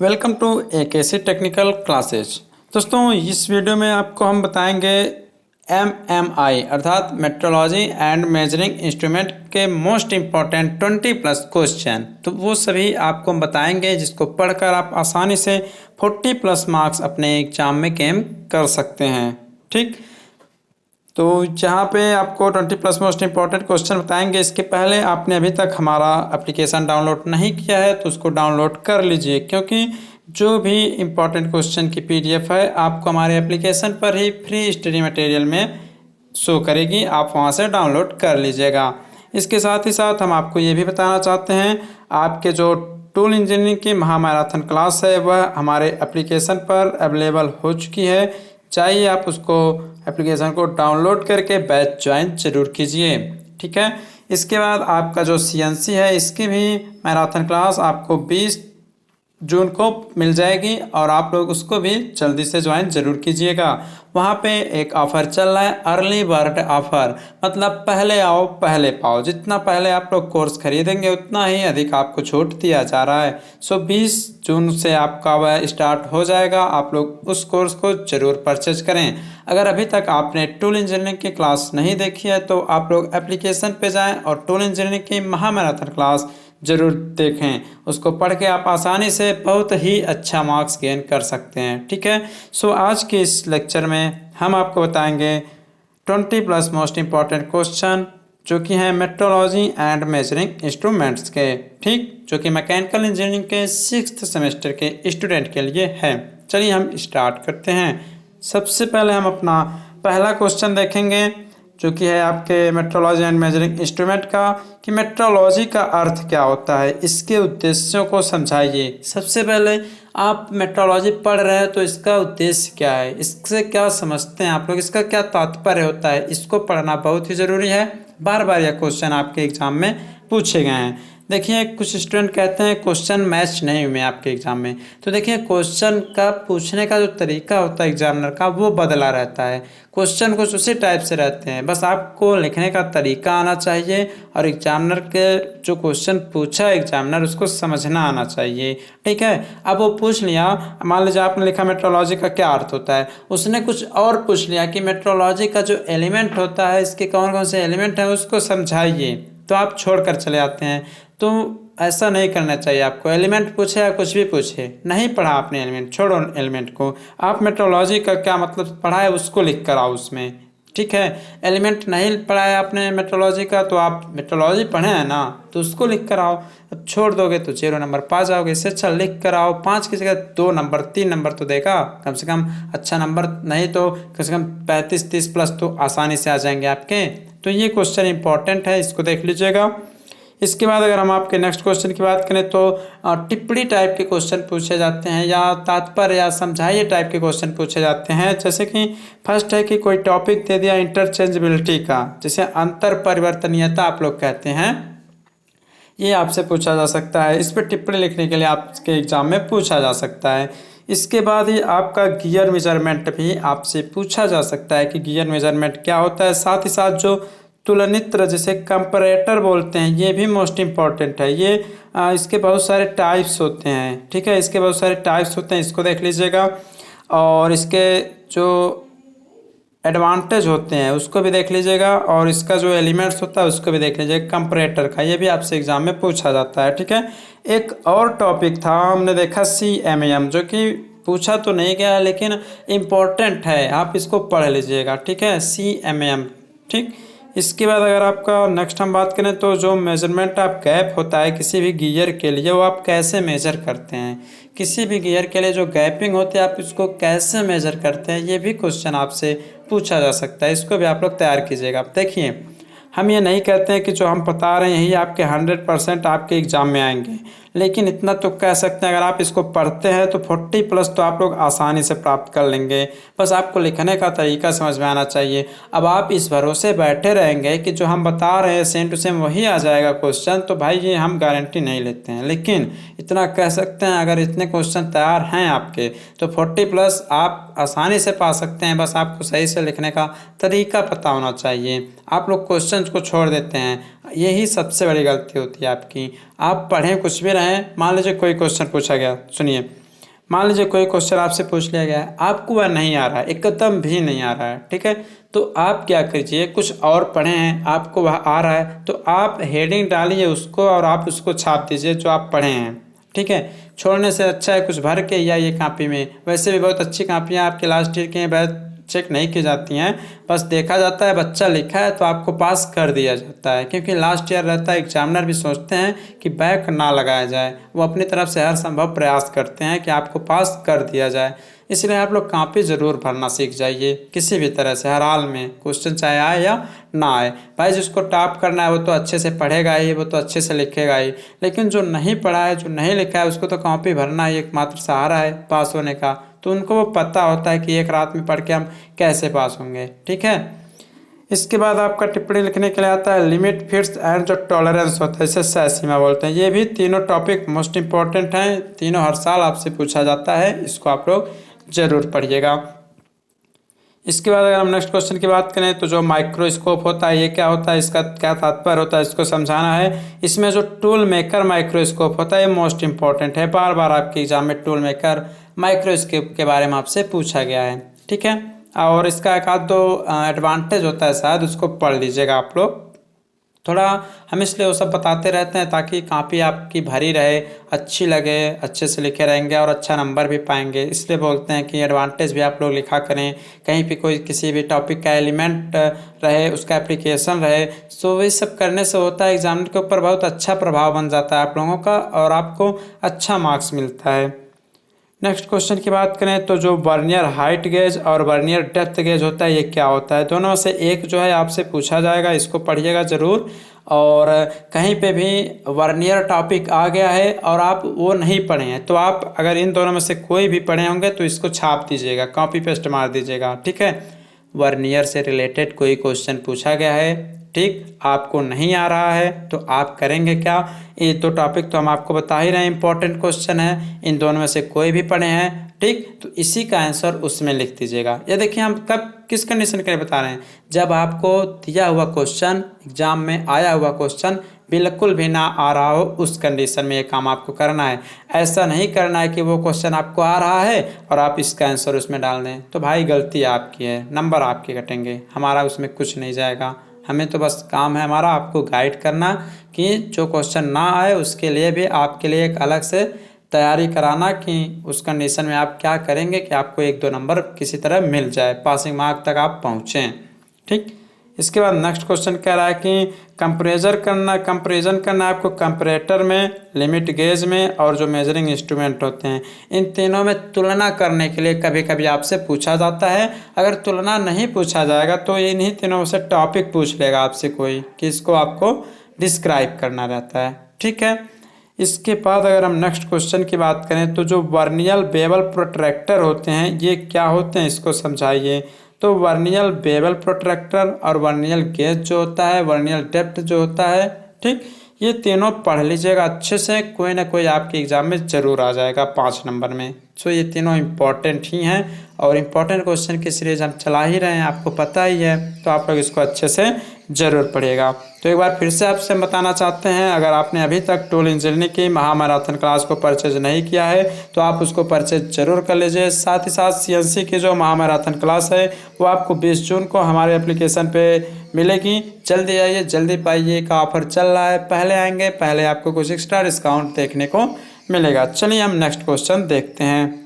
Welcome to AKC technical classes. दोस्तों, इस video में आपको हम बताएंगे एमएमआई अर्थात मेट्रोलॉजी एंड मेजरिंग इंस्ट्रूमेंट के मोस्ट इम्पॉर्टेंट 20+ क्वेश्चन। तो वो सभी आपको हम बताएंगे जिसको पढ़कर आप आसानी से 40+ मार्क्स अपने एग्जाम में गेन कर सकते हैं। ठीक, तो जहाँ पे आपको 20+ मोस्ट इंपॉर्टेंट क्वेश्चन बताएंगे, इसके पहले आपने अभी तक हमारा एप्लीकेशन डाउनलोड नहीं किया है तो उसको डाउनलोड कर लीजिए, क्योंकि जो भी इम्पोर्टेंट क्वेश्चन की पीडीएफ है आपको हमारे एप्लीकेशन पर ही फ्री स्टडी मटेरियल में शो करेगी, आप वहाँ से डाउनलोड कर लीजिएगा। इसके साथ ही साथ हम आपको ये भी बताना चाहते हैं, आपके जो टूल इंजीनियरिंग की महामैराथन क्लास है वह हमारे एप्लीकेशन पर अवेलेबल हो चुकी है। चाहिए आप उसको एप्लीकेशन को डाउनलोड करके बैच ज्वाइन जरूर कीजिए। ठीक है, इसके बाद आपका जो सीएनसी है इसकी भी मैराथन क्लास आपको 20 जून को मिल जाएगी और आप लोग उसको भी जल्दी से ज्वाइन जरूर कीजिएगा। वहाँ पे एक ऑफ़र चल रहा है, अर्ली बर्ड ऑफ़र, मतलब पहले आओ पहले पाओ। जितना पहले आप लोग कोर्स खरीदेंगे उतना ही अधिक आपको छूट दिया जा रहा है। 20 जून से आपका वह स्टार्ट हो जाएगा, आप लोग उस कोर्स को ज़रूर परचेज करें। अगर अभी तक आपने टूल इंजीनियरिंग की क्लास नहीं देखी है तो आप लोग एप्लीकेशन पे जाएँ और टूल इंजीनियरिंग की महामैराथन क्लास ज़रूर देखें। उसको पढ़ के आप आसानी से बहुत ही अच्छा मार्क्स गेन कर सकते हैं। ठीक है, आज के इस लेक्चर में हम आपको बताएंगे 20+ मोस्ट इम्पॉर्टेंट क्वेश्चन जो कि हैं मेट्रोलॉजी एंड मेजरिंग इंस्ट्रूमेंट्स के। ठीक, जो कि मैकेनिकल इंजीनियरिंग के 6th सेमेस्टर के स्टूडेंट के लिए है। चलिए हम स्टार्ट करते हैं। सबसे पहले हम अपना पहला क्वेश्चन देखेंगे जो कि है आपके मेट्रोलॉजी एंड मेजरिंग इंस्ट्रूमेंट का, कि मेट्रोलॉजी का अर्थ क्या होता है, इसके उद्देश्यों को समझाइए। सबसे पहले आप मेट्रोलॉजी पढ़ रहे हैं तो इसका उद्देश्य क्या है, इससे क्या समझते हैं आप लोग, इसका क्या तात्पर्य होता है, इसको पढ़ना बहुत ही ज़रूरी है। बार बार यह क्वेश्चन आपके एग्जाम में पूछे गए हैं। देखिए, कुछ स्टूडेंट कहते हैं क्वेश्चन मैच नहीं हुए आपके एग्जाम में, तो देखिए क्वेश्चन का पूछने का जो तरीका होता है एग्जामिनर का वो बदला रहता है। क्वेश्चन कुछ उसी टाइप से रहते हैं, बस आपको लिखने का तरीका आना चाहिए और एग्जामिनर के जो क्वेश्चन पूछा है एग्जामिनर उसको समझना आना चाहिए। ठीक है, अब वो पूछ लिया, मान लीजिए आपने लिखा मेट्रोलॉजी का क्या अर्थ होता है, उसने कुछ और पूछ लिया कि मेट्रोलॉजी का जो एलिमेंट होता है इसके कौन कौन से एलिमेंट हैं उसको समझाइए, तो आप छोड़कर चले आते हैं। तो ऐसा नहीं करना चाहिए आपको। एलिमेंट पूछे या कुछ भी पूछे, नहीं पढ़ा आपने एलिमेंट, छोड़ो एलिमेंट को। आप मेट्रोलॉजी का क्या मतलब पढ़ा है उसको लिख कर आओ उसमें। ठीक है, एलिमेंट नहीं पढ़ा है आपने मेट्रोलॉजी का तो आप मेट्रोलॉजी पढ़े हैं ना तो उसको लिख कर आओ। अब छोड़ दोगे तो 0 नंबर पा जाओगे। इससे अच्छा लिख कर आओ, 5 की जगह 2 नंबर 3 नंबर तो देगा कम से कम। अच्छा नंबर नहीं तो कम से कम 35-30+ तो आसानी से आ जाएंगे आपके। तो ये क्वेश्चन इंपॉर्टेंट है, इसको देख लीजिएगा। इसके बाद अगर हम आपके नेक्स्ट क्वेश्चन की बात करें तो टिप्पणी टाइप के क्वेश्चन पूछे जाते हैं या तात्पर्य या समझाइए टाइप के क्वेश्चन पूछे जाते हैं। जैसे कि फर्स्ट है कि कोई टॉपिक दे दिया इंटरचेंजेबिलिटी का, जैसे अंतर परिवर्तनीयता आप लोग कहते हैं, ये आपसे पूछा जा सकता है। इस पर टिप्पणी लिखने के लिए आपके एग्जाम में पूछा जा सकता है। इसके बाद ही आपका गियर मेजरमेंट भी आपसे पूछा जा सकता है कि गियर मेजरमेंट क्या होता है। साथ ही साथ जो तुलनित्र जिसे कंपैरेटर बोलते हैं ये भी मोस्ट इम्पॉर्टेंट है। ये इसके बहुत सारे टाइप्स होते हैं। ठीक है, इसके बहुत सारे टाइप्स होते हैं, इसको देख लीजिएगा। और इसके जो एडवांटेज होते हैं उसको भी देख लीजिएगा और इसका जो एलिमेंट्स होता है उसको भी देख लीजिएगा कंपैरेटर का, ये भी आपसे एग्जाम में पूछा जाता है। ठीक है, एक और टॉपिक था हमने देखा CMM, जो कि पूछा तो नहीं गया लेकिन इम्पोर्टेंट है, आप इसको पढ़ लीजिएगा। ठीक है, CMM। ठीक, इसके बाद अगर आपका नेक्स्ट हम बात करें तो जो मेजरमेंट ऑफ गैप होता है किसी भी गियर के लिए, वो आप कैसे मेजर करते हैं, किसी भी गियर के लिए जो गैपिंग होती है आप इसको कैसे मेजर करते हैं, ये भी क्वेश्चन आपसे पूछा जा सकता है। इसको भी आप लोग तैयार कीजिएगा। देखिए, हम ये नहीं कहते हैं कि जो हम बता रहे हैं यही आपके 100% आपके एग्ज़ाम में आएंगे, लेकिन इतना तो कह सकते हैं अगर आप इसको पढ़ते हैं तो 40+ तो आप लोग आसानी से प्राप्त कर लेंगे। बस आपको लिखने का तरीका समझ में आना चाहिए। अब आप इस भरोसे बैठे रहेंगे कि जो हम बता रहे हैं सेम टू सेम वही आ जाएगा क्वेश्चन, तो भाई ये हम गारंटी नहीं लेते हैं। लेकिन इतना कह सकते हैं अगर इतने क्वेश्चन तैयार हैं आपके तो 40+ आप आसानी से पा सकते हैं। बस आपको सही से लिखने का तरीका पता होना चाहिए। आप लोग क्वेश्चन को छोड़ देते हैं, यही सबसे बड़ी गलती होती है आपकी। आप पढ़ें कुछ भी रहें, मान लीजिए कोई क्वेश्चन पूछा गया, सुनिए, मान लीजिए कोई क्वेश्चन आपसे पूछ लिया गया है, आपको वह नहीं आ रहा है, एकदम भी नहीं आ रहा है, ठीक है, तो आप क्या कीजिए, कुछ और पढ़े हैं, आपको वह आ रहा है, तो आप हेडिंग डालिए उसको और आप उसको छाप दीजिए जो आप पढ़े हैं, ठीक है। छोड़ने से अच्छा है कुछ भर के या ये कॉपी में, वैसे भी बहुत अच्छी कॉपियाँ आपके लास्ट ईयर की हैं, बहुत चेक नहीं की जाती हैं, बस देखा जाता है बच्चा लिखा है तो आपको पास कर दिया जाता है, क्योंकि लास्ट ईयर रहता है, एग्जामिनर भी सोचते हैं कि बैक ना लगाया जाए, वो अपनी तरफ से हर संभव प्रयास करते हैं कि आपको पास कर दिया जाए। इसलिए आप लोग कॉपी ज़रूर भरना सीख जाइए, किसी भी तरह से हर हाल में, क्वेश्चन चाहे आए या ना आए। भाई जिसको टॉप करना है वो तो अच्छे से पढ़ेगा ही, वो तो अच्छे से लिखेगा ही, लेकिन जो नहीं पढ़ा है, जो नहीं लिखा है, उसको तो कॉपी भरना ही एकमात्र सहारा है पास होने का। तो उनको वो पता होता है कि एक रात में पढ़ के हम कैसे पास होंगे, ठीक है। इसके बाद आपका टिप्पणी लिखने के लिए आता है लिमिट, फिट्स एंड जो टॉलरेंस होता है, इसे सह सीमा बोलते हैं। ये भी तीनों टॉपिक मोस्ट इंपॉर्टेंट हैं, तीनों हर साल आपसे पूछा जाता है, इसको आप लोग जरूर पढ़िएगा। इसके बाद अगर हम नेक्स्ट क्वेश्चन की बात करें तो जो माइक्रोस्कोप होता है ये क्या होता है, इसका क्या तात्पर्य होता है, इसको समझाना है। इसमें जो टूल मेकर माइक्रोस्कोप होता है ये मोस्ट इंपॉर्टेंट है, बार बार आपके एग्जाम में टूल मेकर माइक्रोस्कोप के बारे में आपसे पूछा गया है, ठीक है। और इसका एक आध दो एडवांटेज होता है, शायद उसको पढ़ लीजिएगा आप लोग। थोड़ा हम इसलिए वो सब बताते रहते हैं ताकि कॉपी आपकी भरी रहे, अच्छी लगे, अच्छे से लिखे रहेंगे और अच्छा नंबर भी पाएंगे, इसलिए बोलते हैं कि एडवांटेज भी आप लोग लिखा करें, कहीं भी कोई किसी भी टॉपिक का एलिमेंट रहे, उसका एप्लीकेशन रहे, तो ये सब करने से होता है एग्जामिनर के ऊपर बहुत अच्छा प्रभाव बन जाता है आप लोगों का और आपको अच्छा मार्क्स मिलता है। नेक्स्ट क्वेश्चन की बात करें तो जो वर्नियर हाइट गेज और वर्नियर डेप्थ गेज होता है ये क्या होता है, दोनों में से एक जो है आपसे पूछा जाएगा, इसको पढ़िएगा ज़रूर। और कहीं पे भी वर्नियर टॉपिक आ गया है और आप वो नहीं पढ़े हैं तो आप अगर इन दोनों में से कोई भी पढ़े होंगे तो इसको छाप दीजिएगा, कॉपी पेस्ट मार दीजिएगा, ठीक है। वर्नियर से रिलेटेड कोई क्वेश्चन पूछा गया है, ठीक, आपको नहीं आ रहा है तो आप करेंगे क्या, ये दो टॉपिक तो हम आपको बता ही रहे हैं, इंपॉर्टेंट क्वेश्चन है, इन दोनों में से कोई भी पढ़े हैं, ठीक, तो इसी का आंसर उसमें लिख दीजिएगा। ये देखिए हम कब किस कंडीशन के लिए बता रहे हैं, जब आपको दिया हुआ क्वेश्चन, एग्जाम में आया हुआ क्वेश्चन बिल्कुल भी ना आ रहा हो, उस कंडीशन में ये काम आपको करना है। ऐसा नहीं करना है कि वो क्वेश्चन आपको आ रहा है और आप इसका आंसर उसमें डाल दें, तो भाई गलती आपकी है, नंबर आपके कटेंगे, हमारा उसमें कुछ नहीं जाएगा। हमें तो बस काम है हमारा आपको गाइड करना कि जो क्वेश्चन ना आए उसके लिए भी आपके लिए एक अलग से तैयारी कराना कि उस कंडीशन में आप क्या करेंगे कि आपको एक दो नंबर किसी तरह मिल जाए, पासिंग मार्क तक आप पहुँचें, ठीक। इसके बाद नेक्स्ट क्वेश्चन कह रहा है कि कंपेरिजन करना है आपको कंपैरेटर में, लिमिट गेज में और जो मेजरिंग इंस्ट्रूमेंट होते हैं, इन तीनों में तुलना करने के लिए कभी कभी आपसे पूछा जाता है। अगर तुलना नहीं पूछा जाएगा तो इन्हीं तीनों में से टॉपिक पूछ लेगा आपसे कोई कि इसको आपको डिस्क्राइब करना रहता है, ठीक है। इसके बाद अगर हम नेक्स्ट क्वेश्चन की बात करें तो जो वर्नियल बेवल प्रोट्रैक्टर होते हैं ये क्या होते हैं, इसको समझाइए। तो वर्नियल बेवल प्रोट्रैक्टर और वर्नियल गेज जो होता है, वर्नियल डेप्थ जो होता है, ठीक, ये तीनों पढ़ लीजिएगा अच्छे से, कोई ना कोई आपके एग्जाम में ज़रूर आ जाएगा 5 नंबर में। सो ये तीनों इम्पॉर्टेंट ही हैं और इम्पॉर्टेंट क्वेश्चन की सीरीज हम चला ही रहे हैं, आपको पता ही है, तो आप लोग इसको अच्छे से ज़रूर पढ़िएगा। तो एक बार फिर से आपसे बताना चाहते हैं, अगर आपने अभी तक टूल इंजीनियरिंग की महामैराथन क्लास को परचेज नहीं किया है तो आप उसको परचेज जरूर कर लीजिए। साथ ही साथ सीएनसी की जो महामैराथन क्लास है वो आपको 20 जून को हमारे एप्लीकेशन पे मिलेगी, जल्दी आइए, जल्दी पाइए का ऑफर चल रहा है, पहले आएंगे पहले आपको कुछ एक्स्ट्रा डिस्काउंट देखने को मिलेगा। चलिए हम नेक्स्ट क्वेश्चन देखते हैं।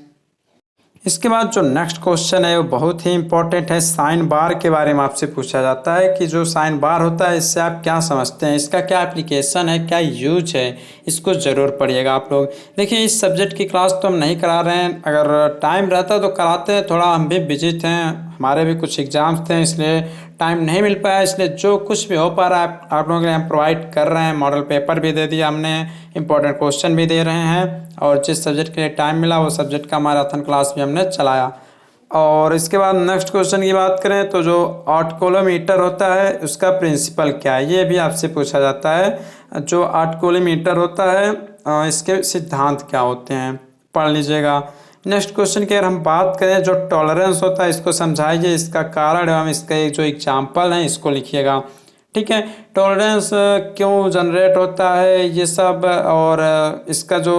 इसके बाद जो नेक्स्ट क्वेश्चन है वो बहुत ही इंपॉर्टेंट है, साइन बार के बारे में आपसे पूछा जाता है कि जो साइन बार होता है इससे आप क्या समझते हैं, इसका क्या एप्लीकेशन है, क्या यूज है, इसको ज़रूर पढ़िएगा आप लोग। देखिए इस सब्जेक्ट की क्लास तो हम नहीं करा रहे हैं, अगर टाइम रहता तो कराते हैं, थोड़ा हम भी बिजी थे, हमारे भी कुछ एग्ज़ाम्स थे इसलिए टाइम नहीं मिल पाया, इसलिए जो कुछ भी हो पा रहा है आप लोगों के लिए हम प्रोवाइड कर रहे हैं। मॉडल पेपर भी दे दिया हमने, इंपॉर्टेंट क्वेश्चन भी दे रहे हैं और जिस सब्जेक्ट के लिए टाइम मिला वो सब्जेक्ट का मैराथन क्लास भी हमने चलाया। और इसके बाद नेक्स्ट क्वेश्चन की बात करें तो जो ऑटोकोलोमीटर होता है उसका प्रिंसिपल क्या है, ये भी आपसे पूछा जाता है। जो ऑटोकोलोमीटर होता है इसके सिद्धांत क्या होते हैं, पढ़ लीजिएगा। नेक्स्ट क्वेश्चन की अगर हम बात करें जो टॉलरेंस होता है इसको समझाइए, इसका कारण एवं इसका एक जो एग्जाम्पल है इसको लिखिएगा, ठीक है। टॉलरेंस क्यों जनरेट होता है ये सब और इसका जो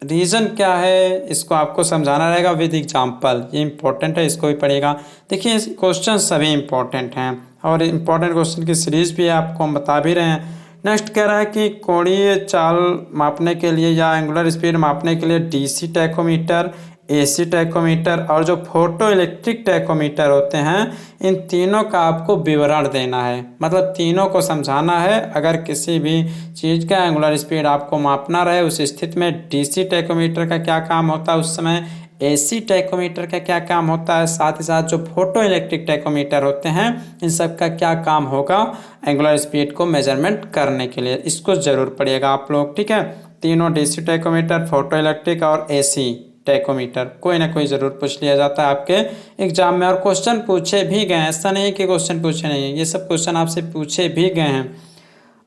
रीज़न क्या है इसको आपको समझाना रहेगा विद एग्जांपल। ये इंपॉर्टेंट है, इसको भी पढ़िएगा। देखिए क्वेश्चन सभी इंपॉर्टेंट हैं और इम्पॉर्टेंट क्वेश्चन की सीरीज़ भी आपको हम बता भी रहे हैं। नेक्स्ट कह रहा है कि कोणीय चाल मापने के लिए या एंगुलर स्पीड मापने के लिए डीसी टैकोमीटर, एसी टैकोमीटर और जो फोटो इलेक्ट्रिक टैकोमीटर होते हैं, इन तीनों का आपको विवरण देना है। मतलब तीनों को समझाना है। अगर किसी भी चीज़ का एंगुलर स्पीड आपको मापना रहे, उस स्थिति में डीसी टैकोमीटर का क्या काम होता है, उस समय एसी टैकोमीटर का क्या काम होता है, साथ ही साथ जो फोटो इलेक्ट्रिक टैकोमीटर होते हैं, इन सब का क्या काम होगा एंगुलर स्पीड को मेजरमेंट करने के लिए। इसको ज़रूर पढ़िएगा आप लोग, ठीक है। तीनों डीसी टैकोमीटर, फोटो इलेक्ट्रिक और एसी टैकोमीटर कोई ना कोई ज़रूर पूछ लिया जाता है आपके एग्जाम में, और क्वेश्चन पूछे भी गए हैं। ऐसा नहीं है कि क्वेश्चन पूछे नहीं हैं, ये सब क्वेश्चन आपसे पूछे भी गए हैं।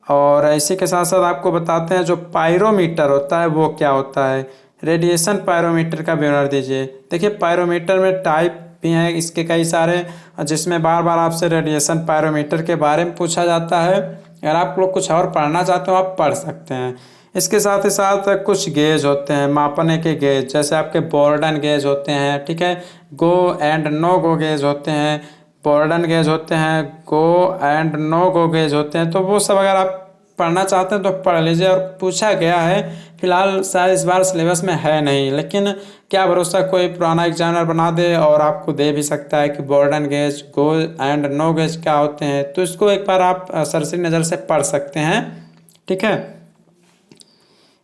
और इसी के साथ साथ आपको बताते हैं जो पायरोमीटर होता है वो क्या होता है। रेडिएशन पायरोमीटर का विवरण दीजिए। देखिए पायरोमीटर में टाइप भी हैं इसके कई सारे, जिसमें बार बार आपसे रेडिएशन पायरोमीटर के बारे में पूछा जाता है। अगर आप लोग कुछ और पढ़ना चाहते हो आप पढ़ सकते हैं। इसके साथ ही साथ कुछ गेज होते हैं मापने के गेज, जैसे आपके बोर्डन गेज होते हैं, ठीक है, go and no go gauge होते हैं, बोर्डन गेज होते हैं, go and no go gauge होते हैं। तो वो सब अगर आप पढ़ना चाहते हैं तो पढ़ लीजिए। और पूछा गया है, फिलहाल शायद इस बार सिलेबस में है नहीं, लेकिन क्या भरोसा, कोई पुराना एग्जामिनर बना दे और आपको दे भी सकता है कि Bourdon gauge, go and no gauge क्या होते हैं। तो इसको एक बार आप सरसरी नज़र से पढ़ सकते हैं, ठीक है।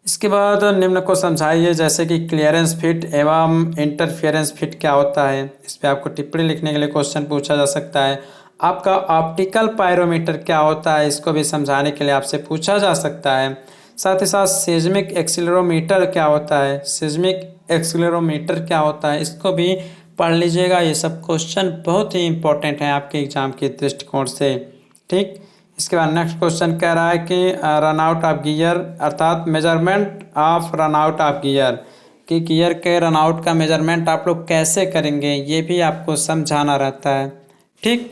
इसके बाद निम्न को समझाइए, जैसे कि क्लियरेंस फिट एवं इंटरफेरेंस फिट क्या होता है। इस पर आपको टिप्पणी लिखने के लिए क्वेश्चन पूछा जा सकता है। आपका ऑप्टिकल पायरोमीटर क्या होता है, इसको भी समझाने के लिए आपसे पूछा जा सकता है। साथ ही साथ सेस्मिक एक्सीलरोमीटर क्या होता है, सेस्मिक एक्सीलरोमीटर क्या होता है, इसको भी पढ़ लीजिएगा। ये सब क्वेश्चन बहुत ही इंपॉर्टेंट हैं आपके एग्जाम के दृष्टिकोण से, ठीक। इसके बाद नेक्स्ट क्वेश्चन कह रहा है कि रन आउट ऑफ गियर, अर्थात measurement of run out of gear, कि गियर के रन आउट का मेजरमेंट आप लोग कैसे करेंगे, ये भी आपको समझाना रहता है, ठीक।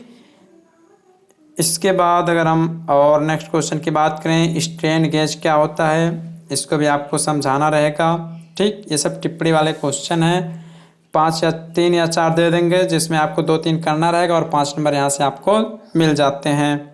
इसके बाद अगर हम और नेक्स्ट क्वेश्चन की बात करें, स्ट्रेन गेज क्या होता है, इसको भी आपको समझाना रहेगा, ठीक। ये सब टिप्पणी वाले क्वेश्चन हैं, 5 या 3 या 4 दे देंगे, जिसमें आपको 2-3 करना रहेगा और 5 नंबर यहाँ से आपको मिल जाते हैं।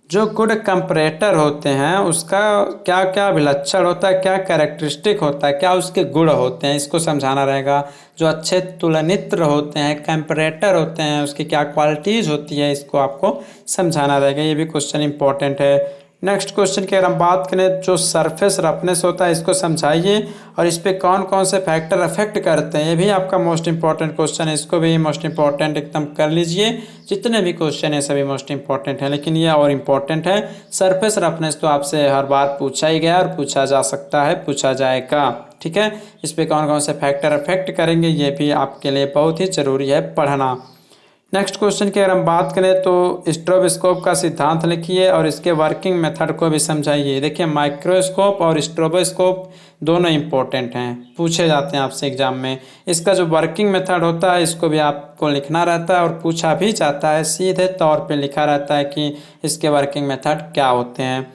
जो गुड कंपैरेटर होते हैं उसका क्या क्या विलक्षण होता है, क्या कैरेक्टरिस्टिक होता है, क्या उसके गुण होते हैं, इसको समझाना रहेगा। जो अच्छे तुलनित्र होते हैं, कंपैरेटर होते हैं, उसकी क्या क्वालिटीज़ होती है, इसको आपको समझाना रहेगा। ये भी क्वेश्चन इंपॉर्टेंट है। नेक्स्ट क्वेश्चन की अगर हम बात करें, जो सरफेस रफनेस होता है इसको समझाइए और इस पर कौन कौन से फैक्टर अफेक्ट करते हैं, ये भी आपका मोस्ट इंपॉर्टेंट क्वेश्चन है। इसको भी मोस्ट इंपॉर्टेंट एकदम कर लीजिए। जितने भी क्वेश्चन है सभी मोस्ट इंपॉर्टेंट है, लेकिन ये और इम्पॉर्टेंट है। सरफेस रफनेस तो आपसे हर बार पूछा ही गया और पूछा जा सकता है, पूछा जाएगा, ठीक है। इस पर कौन कौन से फैक्टर अफेक्ट करेंगे, ये भी आपके लिए बहुत ही ज़रूरी है पढ़ना। नेक्स्ट क्वेश्चन की अगर हम बात करें तो स्ट्रोबोस्कोप का सिद्धांत लिखिए और इसके वर्किंग मेथड को भी समझाइए। देखिए माइक्रोस्कोप और स्ट्रोबोस्कोप दोनों इंपॉर्टेंट हैं, पूछे जाते हैं आपसे एग्जाम में। इसका जो वर्किंग मेथड होता है इसको भी आपको लिखना रहता है और पूछा भी जाता है, सीधे तौर पे लिखा रहता है कि इसके वर्किंग मेथड क्या होते हैं।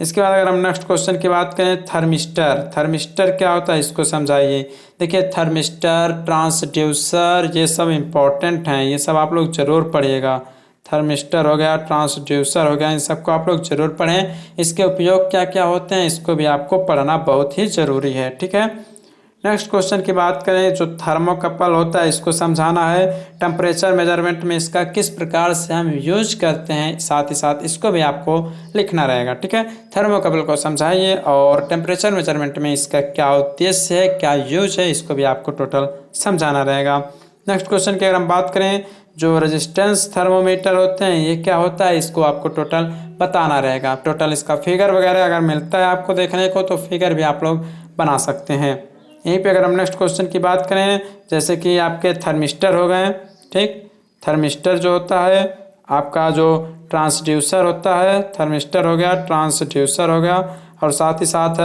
इसके बाद अगर हम नेक्स्ट क्वेश्चन की बात करें, थर्मिस्टर, थर्मिस्टर क्या होता है इसको समझाइए। देखिए थर्मिस्टर, ट्रांसड्यूसर, ये सब इम्पोर्टेंट हैं, ये सब आप लोग ज़रूर पढ़िएगा। थर्मिस्टर हो गया, ट्रांसड्यूसर हो गया, इन सबको आप लोग ज़रूर पढ़ें। इसके उपयोग क्या क्या होते हैं इसको भी आपको पढ़ना बहुत ही ज़रूरी है, ठीक है। नेक्स्ट क्वेश्चन की बात करें, जो थर्मोकपल होता है इसको समझाना है। टेम्परेचर मेजरमेंट में इसका किस प्रकार से हम यूज करते हैं, साथ ही साथ इसको भी आपको लिखना रहेगा, ठीक है। थर्मोकपल को समझाइए और टेम्परेचर मेजरमेंट में इसका क्या उद्देश्य है, क्या यूज है, इसको भी आपको टोटल समझाना रहेगा। नेक्स्ट क्वेश्चन की अगर हम बात करें, जो रेजिस्टेंस थर्मोमीटर होते हैं ये क्या होता है, इसको आपको टोटल बताना रहेगा। टोटल इसका फिगर वगैरह अगर मिलता है आपको देखने को तो फिगर भी आप लोग बना सकते हैं। यहीं पे अगर हम नेक्स्ट क्वेश्चन की बात करें, जैसे कि आपके थर्मिस्टर हो गए, ठीक। थर्मिस्टर जो होता है आपका, जो ट्रांसड्यूसर होता है, थर्मिस्टर हो गया, ट्रांसड्यूसर हो गया, और साथ ही साथ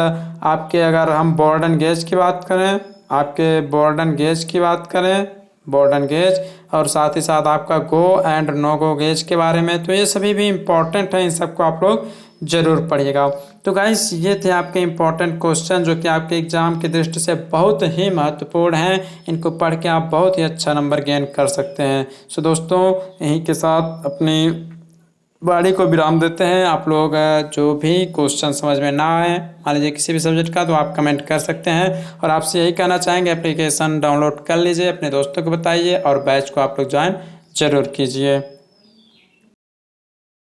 आपके अगर हम बोर्डन गेज की बात करें, आपके बोर्डन गेज की बात करें, बोर्डन गेज, और साथ ही साथ आपका go and no go gauge के बारे में, तो ये सभी भी इम्पॉर्टेंट है। इन सबको आप लोग ज़रूर पढ़िएगा। तो गाइस ये थे आपके इम्पोर्टेंट क्वेश्चन जो कि आपके एग्ज़ाम की दृष्टि से बहुत ही महत्वपूर्ण हैं। इनको पढ़ के आप बहुत ही अच्छा नंबर गेन कर सकते हैं। सो दोस्तों, यहीं के साथ अपनी वाणी को विराम देते हैं। आप लोग जो भी क्वेश्चन समझ में ना आए, मान लीजिए किसी भी सब्जेक्ट का, तो आप कमेंट कर सकते हैं। और आपसे यही कहना चाहेंगे, एप्लीकेशन डाउनलोड कर लीजिए, अपने दोस्तों को बताइए और बैच को आप लोग ज्वाइन ज़रूर कीजिए।